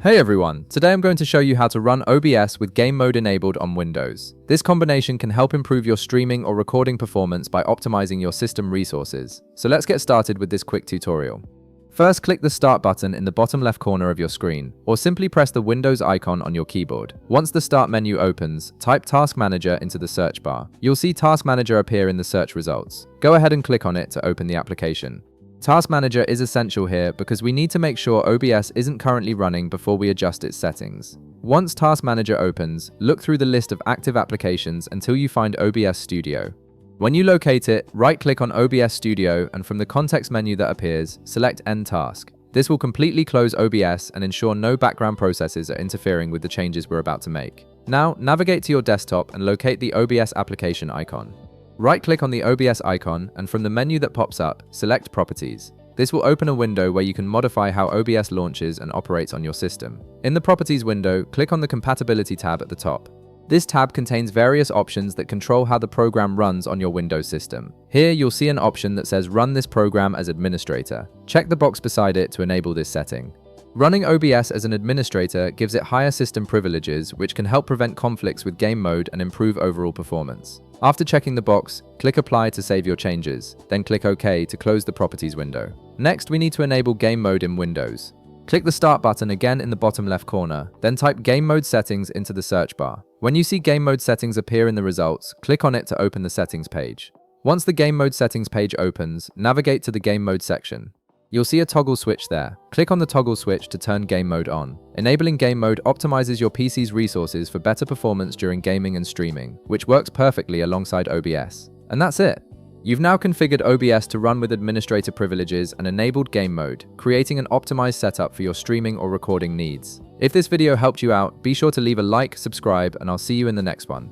Hey everyone, today I'm going to show you how to run OBS with Game Mode enabled on Windows. This combination can help improve your streaming or recording performance by optimizing your system resources. So let's get started with this quick tutorial. First, click the Start button in the bottom left corner of your screen, or simply press the Windows icon on your keyboard. Once the Start menu opens, type Task Manager into the search bar. You'll see Task Manager appear in the search results. Go ahead and click on it to open the application. Task Manager is essential here because we need to make sure OBS isn't currently running before we adjust its settings. Once Task Manager opens, look through the list of active applications until you find OBS Studio. When you locate it, right-click on OBS Studio and from the context menu that appears, select End Task. This will completely close OBS and ensure no background processes are interfering with the changes we're about to make. Now, navigate to your desktop and locate the OBS application icon. Right-click on the OBS icon and from the menu that pops up, select Properties. This will open a window where you can modify how OBS launches and operates on your system. In the Properties window, click on the Compatibility tab at the top. This tab contains various options that control how the program runs on your Windows system. Here, you'll see an option that says Run this program as administrator. Check the box beside it to enable this setting. Running OBS as an administrator gives it higher system privileges, which can help prevent conflicts with Game Mode and improve overall performance. After checking the box, click Apply to save your changes, then click OK to close the Properties window. Next, we need to enable Game Mode in Windows. Click the Start button again in the bottom left corner, then type Game Mode Settings into the search bar. When you see Game Mode Settings appear in the results, click on it to open the Settings page. Once the Game Mode Settings page opens, navigate to the Game Mode section. You'll see a toggle switch there. Click on the toggle switch to turn Game Mode on. Enabling Game Mode optimizes your PC's resources for better performance during gaming and streaming, which works perfectly alongside OBS. And that's it. You've now configured OBS to run with administrator privileges and enabled Game Mode, creating an optimized setup for your streaming or recording needs. If this video helped you out, be sure to leave a like, subscribe, and I'll see you in the next one.